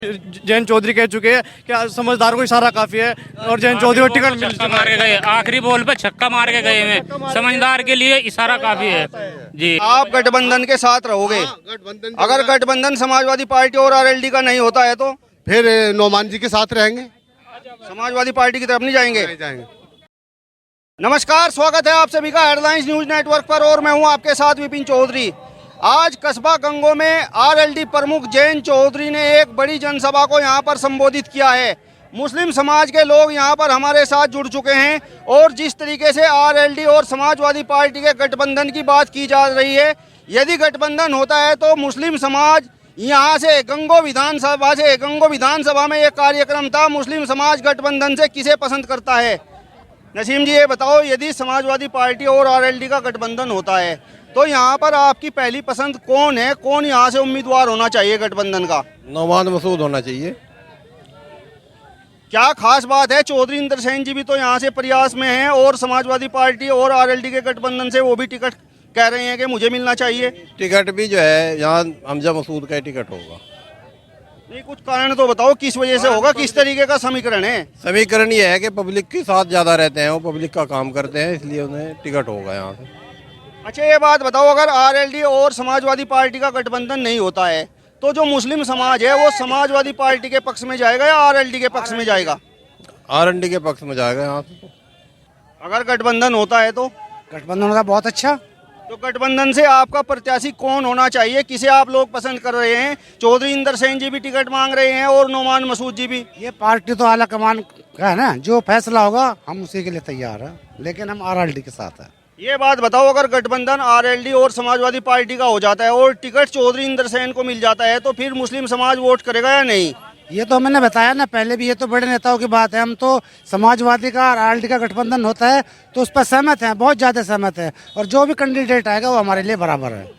जयंत चौधरी कह चुके हैं कि समझदार को इशारा काफी है और जयंत चौधरी को टिकट मिल मार के गए, आखिरी बॉल पे छक्का मार के गए हैं। समझदार के लिए इशारा काफी है जी। आप गठबंधन के साथ रहोगे? अगर गठबंधन समाजवादी पार्टी और आरएलडी का नहीं होता है तो फिर नौमान जी के साथ रहेंगे, समाजवादी पार्टी की तरफ नहीं जाएंगे। नहीं जाएंगे। नमस्कार, स्वागत है आप सभी का हेडलाइंस न्यूज नेटवर्क पर और मैं हूं आपके साथ विपिन चौधरी। आज कस्बा गंगो में आरएलडी प्रमुख जयंत चौधरी ने एक बड़ी जनसभा को यहां पर संबोधित किया है। मुस्लिम समाज के लोग यहां पर हमारे साथ जुड़ चुके हैं और जिस तरीके से आरएलडी और समाजवादी पार्टी के गठबंधन की बात की जा रही है, यदि गठबंधन होता है तो मुस्लिम समाज यहाँ से गंगो विधानसभा में एक कार्यक्रम था, मुस्लिम समाज गठबंधन से किसे पसंद करता है। नसीम जी ये बताओ, यदि समाजवादी पार्टी और आरएलडी का गठबंधन होता है तो यहाँ पर आपकी पहली पसंद कौन है? कौन यहाँ से उम्मीदवार होना चाहिए गठबंधन का? नौमान मसूद होना चाहिए। क्या खास बात है? चौधरी इंद्रसेन जी भी तो यहाँ से प्रयास में हैं और समाजवादी पार्टी और आरएलडी के गठबंधन से वो भी टिकट कह रहे हैं कि मुझे मिलना चाहिए। टिकट भी जो है यहाँ हमजा मसूद का टिकट होगा। नहीं, कुछ कारण तो बताओ किस वजह से होगा, किस तरीके का समीकरण है? समीकरण ये है कि पब्लिक के साथ ज्यादा रहते हैं, वो पब्लिक का काम करते हैं, इसलिए उन्हें टिकट होगा यहाँ से। अच्छा ये बात बताओ, अगर आरएलडी और समाजवादी पार्टी का गठबंधन नहीं होता है तो जो मुस्लिम समाज है वो समाजवादी पार्टी के पक्ष में जाएगा या आरएलडी के पक्ष में जाएगा? आरएलडी के पक्ष में जाएगा यहाँ से। अगर गठबंधन होता है तो गठबंधन होगा बहुत अच्छा। तो गठबंधन से आपका प्रत्याशी कौन होना चाहिए? किसे आप लोग पसंद कर रहे हैं? चौधरी इंद्रसेन जी भी टिकट मांग रहे हैं और नौमान मसूद जी भी। ये पार्टी तो आला कमान का है ना, जो फैसला होगा हम उसी के लिए तैयार है, लेकिन हम आरएलडी के साथ है। ये बात बताओ, अगर गठबंधन आरएलडी और समाजवादी पार्टी का हो जाता है और टिकट चौधरी इंद्रसेन को मिल जाता है तो फिर मुस्लिम समाज वोट करेगा या नहीं? ये तो मैंने बताया ना पहले भी, ये तो बड़े नेताओं की बात है। हम तो समाजवादी का और आरएलडी का गठबंधन होता है तो उस पर सहमत हैं, बहुत ज्यादा सहमत है, और जो भी कैंडिडेट आएगा वो हमारे लिए बराबर है।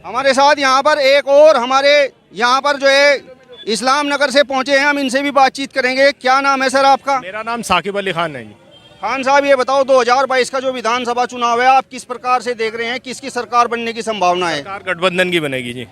हमारे साथ यहाँ पर एक और हमारे यहाँ पर जो है इस्लाम नगर से पहुँचे हैं, हम इनसे भी बातचीत करेंगे। क्या नाम है सर आपका? मेरा नाम साकिब अली खान है जी। खान साहब ये बताओ, 2022 का जो विधानसभा चुनाव है आप किस प्रकार से देख रहे हैं? किसकी सरकार बनने की संभावना है? सरकार गठबंधन की बनेगी जी,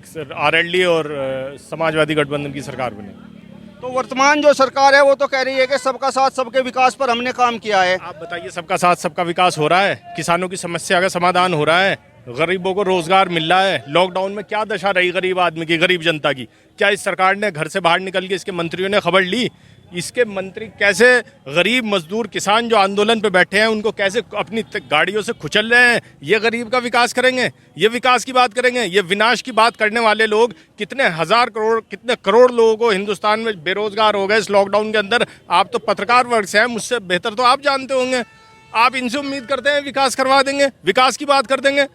सर आरएलडी और समाजवादी गठबंधन की सरकार बनेगी। तो वर्तमान जो सरकार है वो तो कह रही है कि सबका साथ सबके विकास पर हमने काम किया है। आप बताइए, सबका साथ सबका विकास हो रहा है? किसानों की समस्या का समाधान हो रहा है? गरीबों को रोजगार मिल रहा है? लॉकडाउन में क्या दशा रही गरीब आदमी की, गरीब जनता की? क्या इस सरकार ने घर से बाहर निकल के इसके मंत्रियों ने खबर ली? इसके मंत्री कैसे गरीब मजदूर किसान जो आंदोलन पे बैठे हैं उनको कैसे अपनी गाड़ियों से कुचल रहे हैं? ये गरीब का विकास करेंगे? ये विकास की बात करेंगे? ये विनाश की बात करने वाले लोग कितने हजार करोड़, कितने करोड़ लोगों को हिंदुस्तान में बेरोजगार हो गए इस लॉकडाउन के अंदर। आप तो पत्रकार वर्ग से हैं, मुझसे बेहतर तो आप जानते होंगे। आप इनसे उम्मीद करते हैं विकास करवा देंगे, विकास की बात कर देंगे?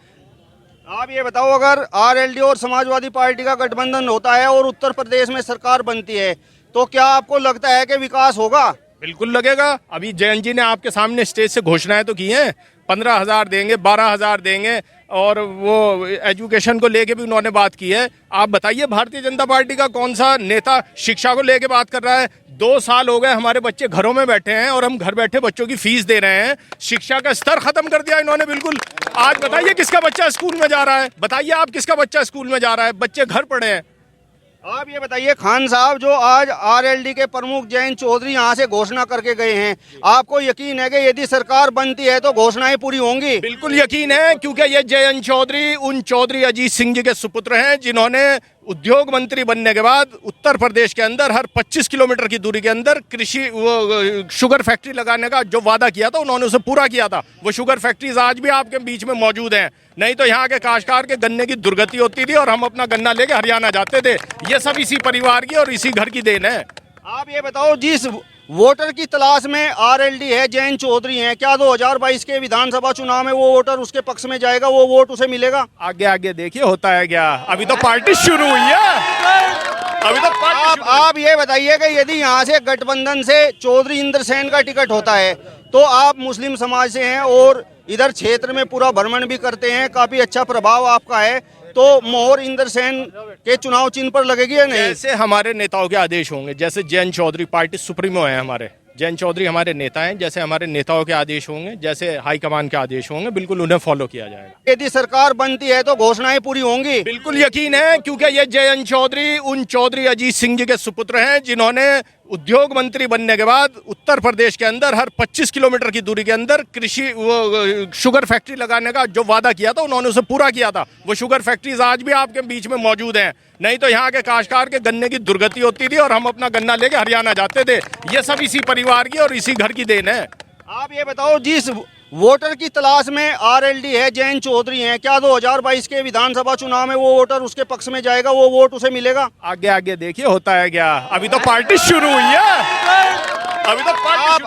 आप ये बताओ, अगर आरएलडी और समाजवादी पार्टी का गठबंधन होता है और उत्तर प्रदेश में सरकार बनती है तो क्या आपको लगता है कि विकास होगा? बिल्कुल लगेगा। अभी जयंत जी ने आपके सामने स्टेज से घोषणाएं तो की हैं, 15,000 देंगे, 12,000 देंगे, और वो एजुकेशन को लेके भी उन्होंने बात की है। आप बताइए, भारतीय जनता पार्टी का कौन सा नेता शिक्षा को लेके बात कर रहा है? 2 साल हो गए हमारे बच्चे घरों में बैठे हैं और हम घर बैठे बच्चों की फीस दे रहे हैं। शिक्षा का स्तर खत्म कर दिया इन्होंने बिल्कुल। आज बताइए किसका बच्चा स्कूल में जा रहा है? बताइए आप, किसका बच्चा स्कूल में जा रहा है? बच्चे घर पड़े हैं। आप ये बताइए खान साहब, जो आज आरएलडी के प्रमुख जयंत चौधरी यहाँ से घोषणा करके गए हैं, आपको यकीन है कि यदि सरकार बनती है तो घोषणाएं पूरी होंगी? बिल्कुल यकीन है, क्योंकि ये जयंत चौधरी उन चौधरी अजीत सिंह जी के सुपुत्र हैं जिन्होंने उद्योग मंत्री बनने के बाद उत्तर प्रदेश के अंदर हर 25 किलोमीटर की दूरी के अंदर शुगर फैक्ट्री लगाने का जो वादा किया था उन्होंने उसे पूरा किया था। वो शुगर फैक्ट्रीज आज भी आपके बीच में मौजूद हैं। नहीं तो यहाँ के काश्तकार के गन्ने की दुर्गति होती थी और हम अपना गन्ना लेके हरियाणा जाते थे। ये सब इसी परिवार की और इसी घर की देन है। आप ये बताओ, जिस वोटर की तलाश में आरएलडी है, जयंत चौधरी हैं, क्या 2022 के विधानसभा चुनाव में वो वोटर उसके पक्ष में जाएगा, वो वोट उसे मिलेगा? आगे आगे देखिए होता है क्या। अभी तो पार्टी शुरू हुई है, अभी तो आप ये बताइए कि यदि यहाँ से गठबंधन से चौधरी इंद्रसेन का टिकट होता है तो आप मुस्लिम समाज से हैं और इधर क्षेत्र में पूरा भ्रमण भी करते हैं, काफी अच्छा प्रभाव आपका है, तो मोहर इंद्रसेन के चुनाव चिन्ह पर लगेगी या नहीं? जैसे हमारे नेताओं के आदेश होंगे, जैसे जयंत चौधरी पार्टी सुप्रीमो है हमारे, जयंत चौधरी हमारे नेता हैं, जैसे हमारे नेताओं के आदेश होंगे, जैसे हाईकमान के आदेश होंगे, बिल्कुल उन्हें फॉलो किया जाएगा। यदि सरकार बनती है तो घोषणाएं पूरी होंगी। बिल्कुल यकीन है, क्योंकि ये जयंत चौधरी उन चौधरी अजीत सिंह जी के सुपुत्र हैं जिन्होंने उद्योग मंत्री बनने के बाद उत्तर प्रदेश के अंदर हर 25 किलोमीटर की दूरी के अंदर शुगर फैक्ट्री लगाने का जो वादा किया था उन्होंने उसे पूरा किया था। वो शुगर फैक्ट्रीज आज भी आपके बीच में मौजूद हैं, नहीं तो यहाँ के काश्तकार के गन्ने की दुर्गति होती थी और हम अपना गन्ना लेके हरियाणा जाते थे। ये सब इसी परिवार की और इसी घर की देन है। आप ये बताओ, जिस वोटर की तलाश में आरएलडी है, जयंत चौधरी हैं, क्या 2022 के विधानसभा चुनाव में वो वोटर उसके पक्ष में जाएगा, वो वोट उसे मिलेगा? आगे आगे देखिए होता है क्या, अभी तो पार्टी शुरू हुई है, अभी तो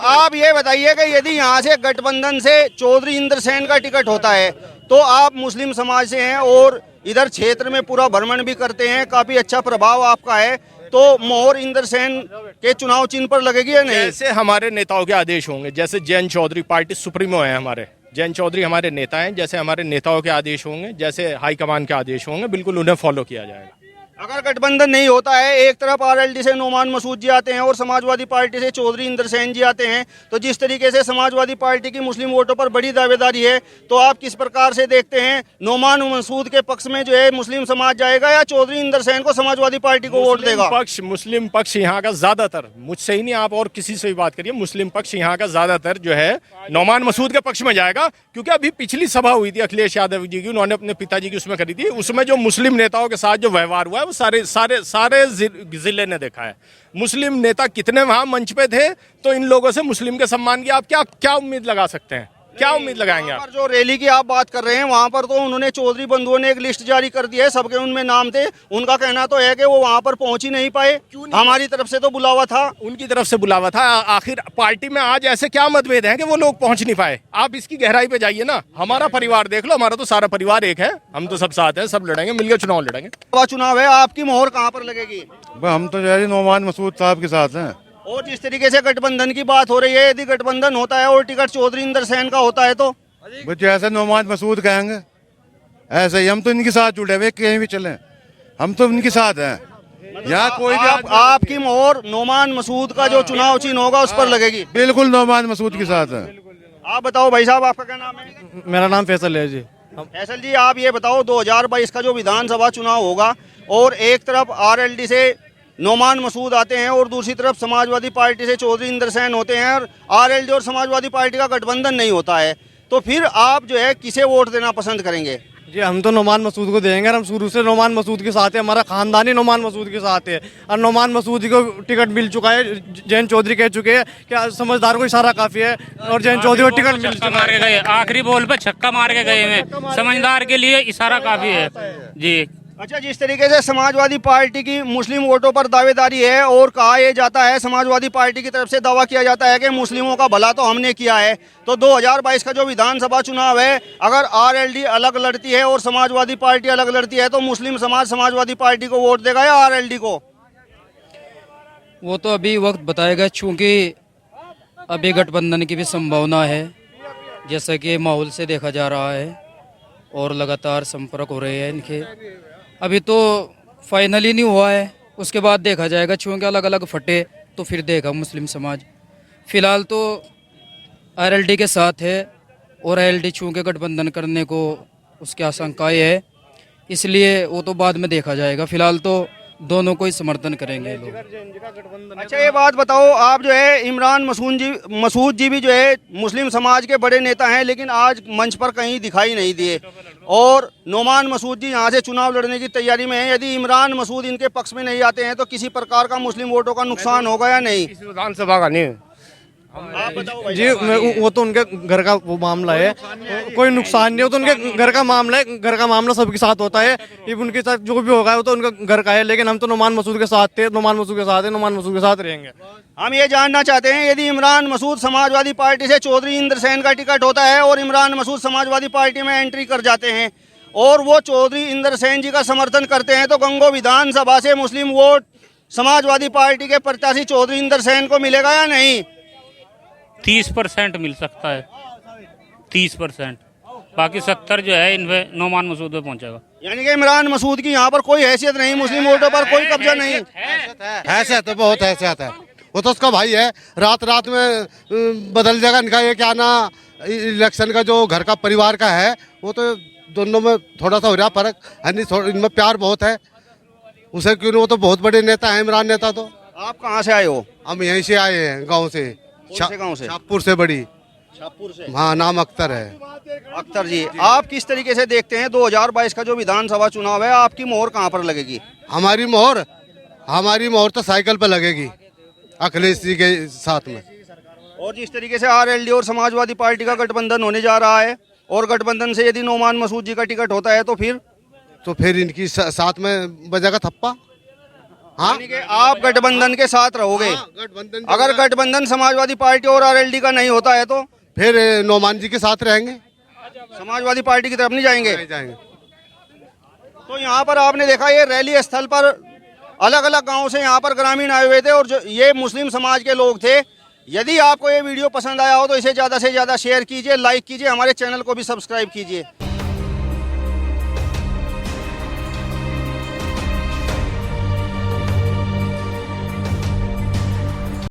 आप ये बताइए कि यदि यहाँ से गठबंधन से चौधरी इंद्र सेन का टिकट होता है तो आप मुस्लिम समाज से हैं और इधर क्षेत्र में पूरा भ्रमण भी करते हैं, काफी अच्छा प्रभाव आपका है, तो मोहर इंद्र सेन के चुनाव चिन्ह पर लगेगी या नहीं? जैसे हमारे नेताओं के आदेश होंगे, जैसे जयंत चौधरी पार्टी सुप्रीमो है हमारे, जयंत चौधरी हमारे नेता हैं, जैसे हमारे नेताओं के आदेश होंगे, जैसे हाईकमान के आदेश होंगे, बिल्कुल उन्हें फॉलो किया जाएगा। अगर गठबंधन नहीं होता है, एक तरफ आरएलडी से नोमान मसूद जी आते हैं और समाजवादी पार्टी से चौधरी इंद्र सेन जी आते हैं, तो जिस तरीके से समाजवादी पार्टी की मुस्लिम वोटों पर बड़ी दावेदारी है, तो आप किस प्रकार से देखते हैं, नोमान मसूद के पक्ष में जो है मुस्लिम समाज जाएगा या चौधरी इंद्र सेन को समाजवादी पार्टी को वोट देगा? मुस्लिम पक्ष यहाँ का ज्यादातर, मुझसे ही नहीं आप और किसी से भी बात करिए, मुस्लिम पक्ष यहाँ का ज्यादातर जो है नोमान मसूद के पक्ष में जाएगा। क्योंकि अभी पिछली सभा हुई थी अखिलेश यादव जी की, उन्होंने अपने पिताजी की उसमें करी थी, उसमें जो मुस्लिम नेताओं के साथ जो व्यवहार हुआ है वो सारे जिले ने देखा है। मुस्लिम नेता कितने वहां मंच पे थे, तो इन लोगों से मुस्लिम के सम्मान की आप क्या उम्मीद लगा सकते हैं, क्या उम्मीद लगाएंगे आप? जो रैली की आप बात कर रहे हैं वहां पर तो उन्होंने चौधरी बंधुओं ने एक लिस्ट जारी कर दी है, सबके उनमें नाम थे, उनका कहना तो है कि वो वहां पर पहुंच ही नहीं पाए। हमारी तरफ से तो बुलावा था, उनकी तरफ से बुलावा था, आखिर पार्टी में आज ऐसे क्या मतभेद हैं कि वो लोग पहुंच नहीं पाए? आप इसकी गहराई पे जाइए ना, हमारा परिवार देख लो, हमारा तो सारा परिवार एक है, हम तो सब साथ हैं, सब लड़ेंगे, मिलकर चुनाव लड़ेंगे। चुनाव है, आपकी मोहर कहाँ पर लगेगी? हम तो जैसे नोमान मसूद साहब के साथ हैं। और जिस तरीके से गठबंधन की बात हो रही है, यदि गठबंधन होता है और टिकट चौधरी इंद्र सेन का होता है तो जैसे नोमान मसूद कहेंगे ऐसे ही हम तो इनके साथ जुड़े हुए, कहीं भी चलें हम तो इनके साथ हैं। यहाँ कोई भी आपकी मोहर नोमान मसूद का जो चुनाव चिन्ह होगा उस पर लगेगी? बिल्कुल नोमान मसूद के साथ है। आप बताओ भाई साहब, आपका क्या नाम है? मेरा नाम फैसल है जी। फैसल जी, आप ये बताओ, 2022 का जो विधानसभा चुनाव होगा और एक तरफ आरएलडी से नोमान मसूद आते हैं और दूसरी तरफ समाजवादी पार्टी से चौधरी इंद्र सेन होते हैं, और आरएलडी और समाजवादी पार्टी का गठबंधन नहीं होता है, तो फिर आप जो है किसे वोट देना पसंद करेंगे? जी हम तो नोमान मसूद को देंगे, हम शुरू से नोमान मसूद के साथ है, हमारा खानदानी नोमान मसूद के साथ है, और नोमान मसूद को टिकट मिल चुका है। जयंत चौधरी कह चुके हैं कि समझदार को इशारा काफी है, और जयंत चौधरी को टिकट मिल चुका है। आखिरी बॉल पे छक्का मार के गए हैं, समझदार के लिए इशारा काफी है जी। अच्छा, जिस तरीके से समाजवादी पार्टी की मुस्लिम वोटों पर दावेदारी है और कहा यह जाता है, समाजवादी पार्टी की तरफ से दावा किया जाता है कि मुस्लिमों का भला तो हमने किया है, तो 2022 का जो विधानसभा चुनाव है, अगर आरएलडी अलग लड़ती है और समाजवादी पार्टी अलग लड़ती है, तो मुस्लिम समाज समाजवादी पार्टी को वोट देगा या आरएलडी को? वो तो अभी वक्त बताएगा, चूँकि अभी गठबंधन की भी संभावना है, जैसा कि माहौल से देखा जा रहा है, और लगातार संपर्क हो रहे हैं इनके। अभी तो फाइनली नहीं हुआ है, उसके बाद देखा जाएगा, चूँकि अलग अलग फटे तो फिर देगा मुस्लिम समाज। फिलहाल तो आरएलडी के साथ है, और आरएलडी चूँकि गठबंधन करने को उसकी आशंकाएं है, इसलिए वो तो बाद में देखा जाएगा। फिलहाल तो दोनों को ही समर्थन करेंगे लोग। अच्छा, ये बात बताओ, आप जो है इमरान मसूद जी भी जो है मुस्लिम समाज के बड़े नेता हैं, लेकिन आज मंच पर कहीं दिखाई नहीं दिए, और नोमान मसूद जी यहाँ से चुनाव लड़ने की तैयारी में है। यदि इमरान मसूद इनके पक्ष में नहीं आते हैं तो किसी प्रकार का मुस्लिम वोटों का नुकसान होगा या नहीं? विधानसभा का नहीं, आप बताओ जी वो तो उनके घर का वो मामला है, कोई नुकसान नहीं हो, तो उनके घर का मामला है, घर का मामला सबके साथ होता है, ये उनके साथ जो भी होगा वो तो उनका घर का है, लेकिन हम तो नोमान मसूद के साथ थे, नोमान मसूद के साथ है, नोमान मसूद के साथ रहेंगे। हम ये जानना चाहते हैं, यदि इमरान मसूद समाजवादी पार्टी से चौधरी इंद्र सेन का टिकट होता है और इमरान मसूद समाजवादी पार्टी में एंट्री कर जाते हैं और वो चौधरी इंद्र सेन जी का समर्थन करते हैं, तो गंगो विधानसभा से मुस्लिम वोट समाजवादी पार्टी के प्रत्याशी चौधरी इंद्र सेन को मिलेगा या नहीं? 30% मिल सकता है, 30%, बाकी 70 जो है इनमें नोमान मसूद पे पहुंचेगा। यानी कि इमरान मसूद की यहाँ पर कोई हैसियत नहीं, मुस्लिम वोटों पर कोई कब्जा नहीं। हैसियत है, बहुत हैसियत है, वो तो उसका भाई है, रात रात में बदल जाएगा। इनका ये क्या ना, इलेक्शन का जो घर का परिवार का है वो तो दोनों में थोड़ा सा हो रहा फर्क है, नहीं इनमें प्यार बहुत है उसे, क्यों वो तो बहुत बड़े नेता है, इमरान नेता। तो आप कहाँ से आए हो? हम यहीं से आए हैं, गांव से। कौन से गांव से? शाहपुर से बड़ी। शाहपुर से। हाँ, नाम अख्तर है। अख्तर जी, आप किस तरीके से देखते हैं 2022 का जो विधानसभा चुनाव है, आपकी मोहर कहाँ पर लगेगी? हमारी मोहर तो साइकिल पर लगेगी अखिलेश जी के साथ में। और जिस तरीके से आरएलडी और समाजवादी पार्टी का गठबंधन होने जा रहा है, और गठबंधन से यदि नोमान मसूद जी का टिकट होता है तो फिर इनकी साथ में बजेगा थप्पा। हाँ, यानी कि आप गठबंधन के साथ रहोगे। गठबंधन अगर गठबंधन समाजवादी पार्टी और आरएलडी का नहीं होता है तो फिर नोमान जी के साथ रहेंगे, समाजवादी पार्टी की तरफ नहीं जाएंगे। नहीं जाएंगे। तो यहाँ पर आपने देखा, ये रैली स्थल पर अलग अलग गांव से यहाँ पर ग्रामीण आए हुए थे और जो ये मुस्लिम समाज के लोग थे। यदि आपको ये वीडियो पसंद आया हो तो इसे ज़्यादा से ज़्यादा शेयर कीजिए, लाइक कीजिए, हमारे चैनल को भी सब्सक्राइब कीजिए।